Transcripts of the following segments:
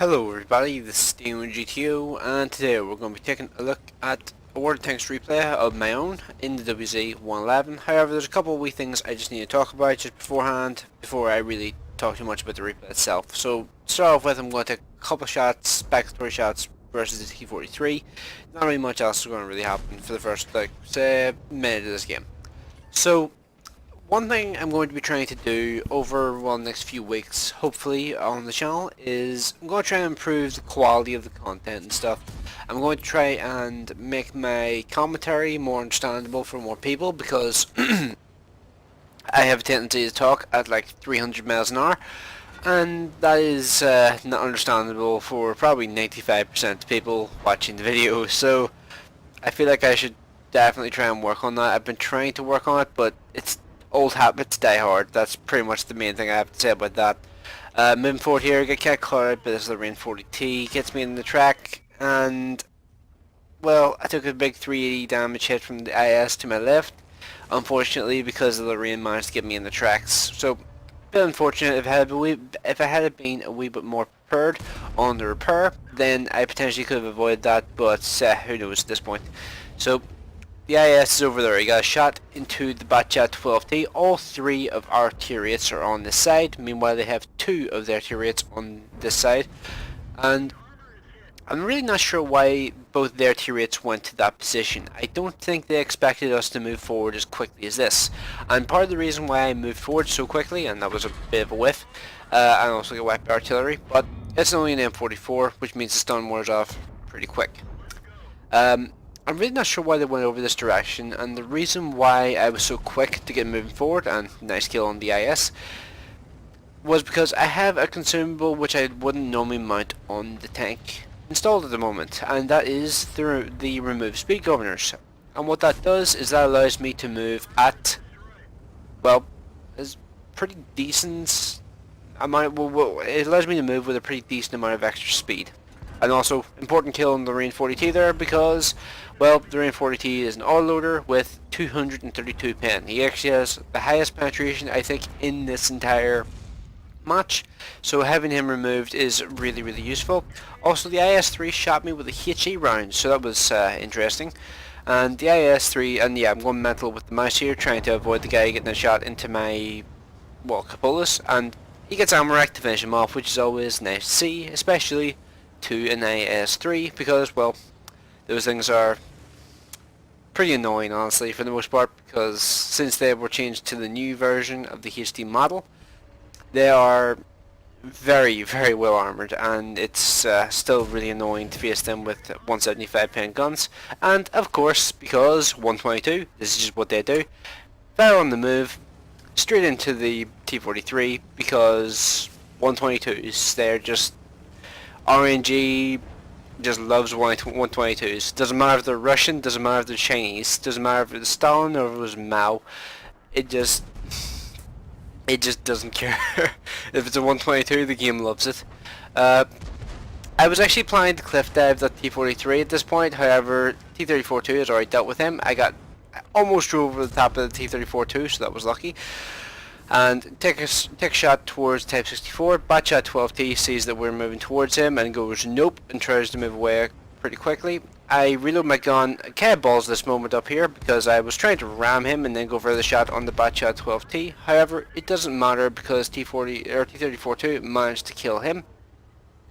Hello everybody, this is DeanoGTO, and today we're going to be taking a look at a World of Tanks replay of my own in the WZ-111. However, there's a couple of wee things I just need to talk about just beforehand, before I really talk too much about the replay itself. So, to start off with, I'm going to take a couple of shots, backstory shots versus the T-43. Not really much else is going to really happen for the first, say, minute of this game. So, one thing I'm going to be trying to do over the next few weeks, hopefully, on the channel, is I'm going to try and improve the quality of the content and stuff. I'm going to try and make my commentary more understandable for more people, because I have a tendency to talk at like 300 miles an hour, and that is not understandable for probably 95% of people watching the video, so I feel like I should definitely try and work on that. I've been trying to work on it, but it's old habits die hard. That's pretty much the main thing I have to say about that. Moving forward here, get cat caught, but this is the Rain 40T, gets me in the track, and well, I took a big 380 damage hit from the IS to my left, unfortunately, because of the rain managed to get me in the tracks. So, a bit unfortunate. If I had been a wee bit more prepared on the repair, then I potentially could have avoided that, but who knows at this point. So, the IS is over there. He got a shot into the WZ-111. All three of our turrets are on this side. Meanwhile, they have two of their turrets on this side. And I'm really not sure why both their turrets went to that position. I don't think they expected us to move forward as quickly as this. And part of the reason why I moved forward so quickly, and that was a bit of a whiff, I also got whacked by artillery, but it's only an M44, which means the stun wears off pretty quick. I'm really not sure why they went over this direction, and the reason why I was so quick to get moving forward, and nice kill on the IS, was because I have a consumable which I wouldn't normally mount on the tank installed at the moment, and that is the remove speed governors. And what that does is that allows me to move at, well, is pretty decent amount. Well, it allows me to move with a pretty decent amount of extra speed. And also, important kill on the Rain 40T there, because, well, the Rain 40T is an autoloader with 232 pen. He actually has the highest penetration, I think, in this entire match, so having him removed is really, really useful. Also, the IS-3 shot me with a HE round, so that was interesting. And the IS-3, and yeah, I'm going mental with the mouse here, trying to avoid the guy getting a shot into my, well, cupolas, and he gets ammo rack to finish him off, which is always nice to see, especially to an IS-3, because, well, those things are pretty annoying, honestly, for the most part, because since they were changed to the new version of the HD model, they are very, very well armoured, and it's still really annoying to face them with 175 pen guns. And of course, because 122, this is just what they do, fire on the move, straight into the T-43, because 122s, they're just RNG just loves 122s. Doesn't matter if they're Russian, doesn't matter if they're Chinese, doesn't matter if it's Stalin or if it was Mao. It just doesn't care. If it's a 122, the game loves it. I was actually planning to cliff dive that T-43 at this point, however, T-34-2 has already dealt with him. I almost drove over the top of the T-34-2, so that was lucky. And take a shot towards Type 64. WZ-111 sees that we're moving towards him and goes nope and tries to move away pretty quickly. I reload my gun, kind of balls this moment up here because I was trying to ram him and then go for the shot on the WZ-111. However, it doesn't matter because T-34-2 managed to kill him.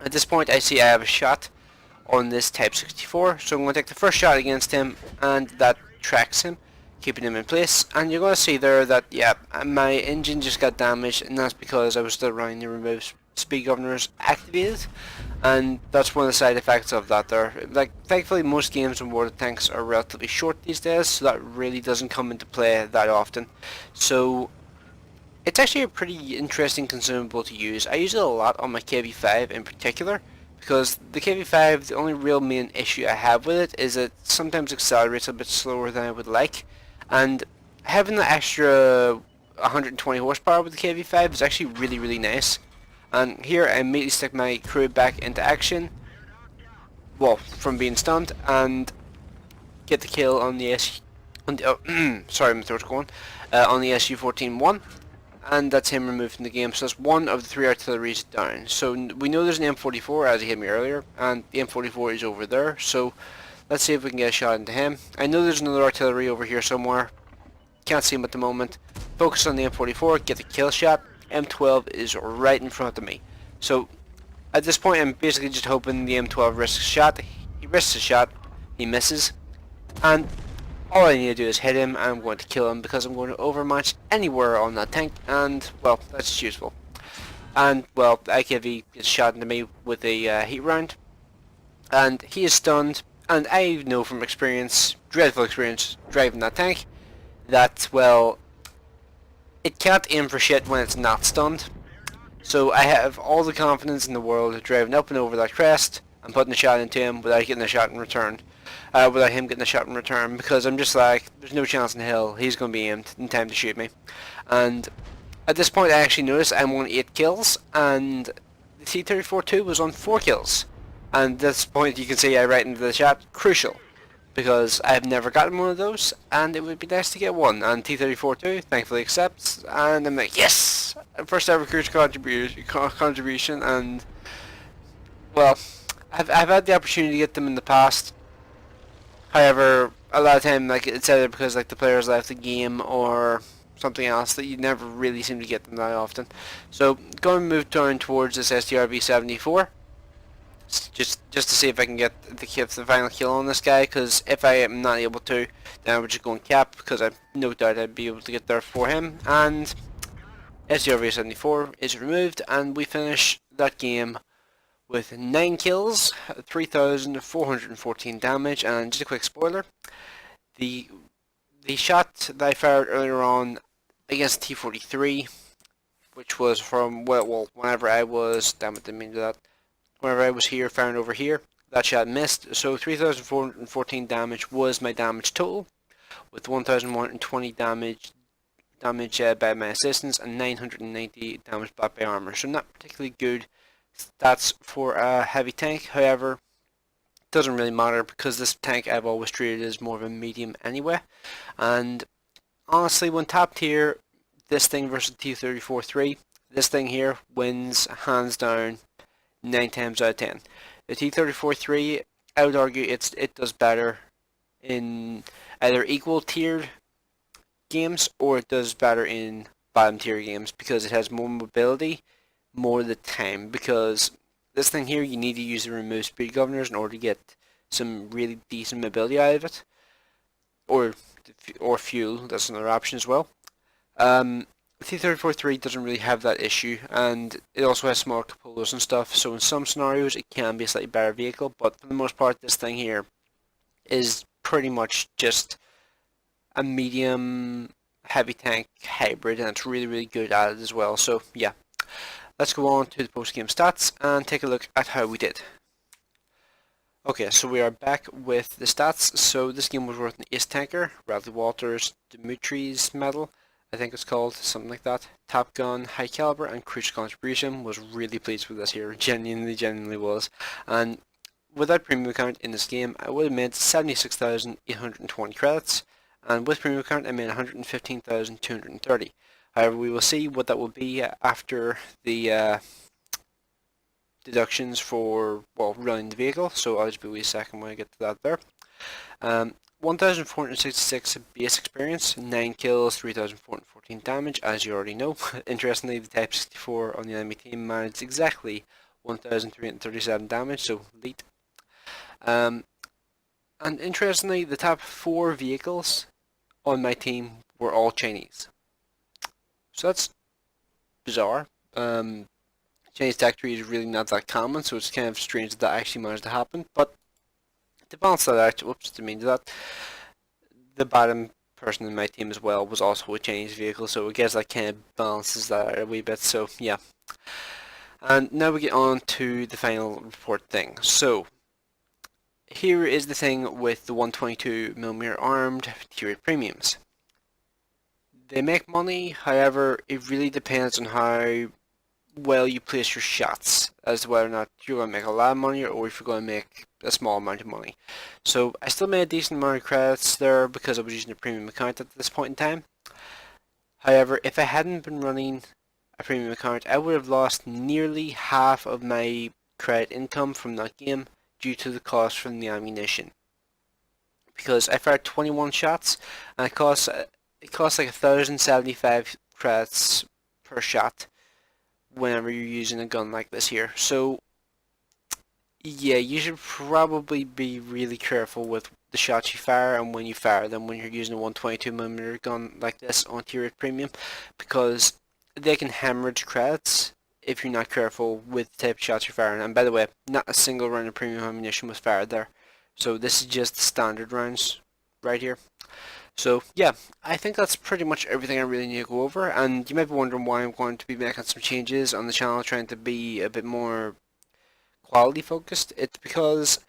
At this point, I see I have a shot on this Type 64, so I'm going to take the first shot against him, and that tracks him, keeping him in place. And you're going to see there that, yeah, my engine just got damaged, and that's because I was still running the remove speed governors activated, and that's one of the side effects of that there. Like, thankfully most games in World of Tanks are relatively short these days, so that really doesn't come into play that often. So it's actually a pretty interesting consumable to use. I use it a lot on my KV-5 in particular, because the KV-5, the only real main issue I have with it is it sometimes accelerates a bit slower than I would like, and having the extra 120 horsepower with the KV-5 is actually really, really nice. And here I immediately stick my crew back into action, well, from being stunned, and get the kill on the sorry, my throat's going, on the SU-14-1, and that's him removed from the game. So that's one of the 3 artilleries down. So we know there's an M44 as he hit me earlier, and the M44 is over there. So let's see if we can get a shot into him. I know there's another artillery over here somewhere. Can't see him at the moment. Focus on the M44, get the kill shot. M12 is right in front of me. So at this point I'm basically just hoping the M12 risks a shot. He risks a shot, he misses, and all I need to do is hit him and I'm going to kill him because I'm going to overmatch anywhere on that tank, and well, that's useful. And well, IKV gets shot into me with a heat round, and he is stunned, and I know from experience, dreadful experience driving that tank, that well, it can't aim for shit when it's not stunned. So I have all the confidence in the world of driving up and over that crest and putting a shot into him without getting a shot in return. Without him getting a shot in return, because I'm just like, there's no chance in hell he's going to be aimed in time to shoot me. And at this point I actually noticed I'm on 8 kills and the T-34-2 was on 4 kills. And at this point you can see I write into the chat, crucial, because I've never gotten one of those and it would be nice to get one. And T-34-2 thankfully accepts, and I'm like, yes! First ever crucial contribution, and well, I've had the opportunity to get them in the past. However, a lot of time, like, it's either because like the players left the game or something else that you never really seem to get them that often. So going to move down towards this STRV-74, just to see if I can get the final kill on this guy. Because if I am not able to, then I would just go and cap, because I've no doubt I'd be able to get there for him. And STRV-74 is removed, and we finish that game with 9 kills, 3,414 damage, and just a quick spoiler, the shot that I fired earlier on against T-43, which was from, well, whenever I was, damn it, didn't mean to do that, whenever I was here, firing over here, that shot missed, so 3,414 damage was my damage total, with 1,120 damage by my assistance, and 990 damage back by armor, so not particularly good stats for a heavy tank. However, it doesn't really matter because this tank I've always treated as more of a medium anyway. And honestly, when top tier, this thing versus T-34-3, this thing here wins hands down 9 times out of 10. The T-34-3, I would argue it does better in either equal tiered games or it does better in bottom tier games because it has more mobility more of the time, because this thing here you need to use the remove speed governors in order to get some really decent mobility out of it, or fuel, that's another option as well. T-34-3 doesn't really have that issue, and it also has small cupolas and stuff, so in some scenarios it can be a slightly better vehicle, but for the most part this thing here is pretty much just a medium heavy tank hybrid, and it's really good at it as well. So yeah, let's go on to the post-game stats and take a look at how we did. Okay, so we are back with the stats. So this game was worth an ace tanker, Radley-Walters, Dimitri's medal, I think it's called, something like that, Top Gun, High Caliber, and Crucial Contribution. Was really pleased with this here, genuinely was. And without premium account in this game, I would have made 76,820 credits, and with premium account I made 115,230. However, we will see what that will be after the deductions for, well, running the vehicle, so I'll just be a wee second when I get to that there. 1,466 base experience, 9 kills, 3,414 damage, as you already know. Interestingly, the Type 64 on the enemy team managed exactly 1,337 damage, so elite. And interestingly, the top 4 vehicles on my team were all Chinese. So that's bizarre. Chinese tech tree is really not that common, so it's kind of strange that actually managed to happen. But to balance that out, whoops, didn't mean that. The bottom person in my team as well was also a Chinese vehicle, so I guess that kind of balances that out a wee bit. So yeah. And now we get on to the final report thing. So here is the thing with the 122mm armed tier premiums. They make money, however, it really depends on how well you place your shots as to whether or not you're going to make a lot of money or if you're going to make a small amount of money. So I still made a decent amount of credits there because I was using a premium account at this point in time. However, if I hadn't been running a premium account, I would have lost nearly half of my credit income from that game due to the cost from the ammunition. Because I fired 21 shots and it costs like 1,075 credits per shot whenever you're using a gun like this here. So yeah, you should probably be really careful with the shots you fire and when you fire them when you're using a 122mm gun like this on tier 8 premium, because they can hemorrhage credits if you're not careful with the type of shots you're firing. And by the way, not a single round of premium ammunition was fired there. So this is just the standard rounds right here. So yeah, I think that's pretty much everything I really need to go over, and you might be wondering why I'm going to be making some changes on the channel, trying to be a bit more quality focused. It's because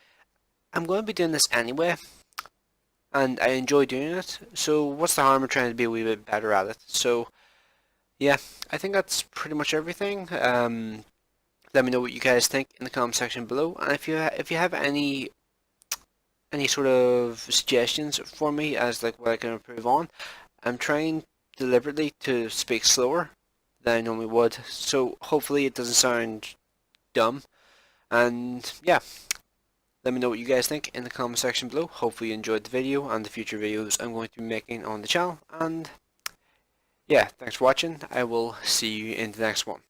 I'm going to be doing this anyway, and I enjoy doing it, so what's the harm in trying to be a wee bit better at it? So yeah, I think that's pretty much everything. Let me know what you guys think in the comment section below, and if you have any sort of suggestions for me as like what I can improve on, I'm trying deliberately to speak slower than I normally would, so hopefully it doesn't sound dumb. And yeah, let me know what you guys think in the comment section below. Hopefully you enjoyed the video and the future videos I'm going to be making on the channel. And yeah, thanks for watching. I will see you in the next one.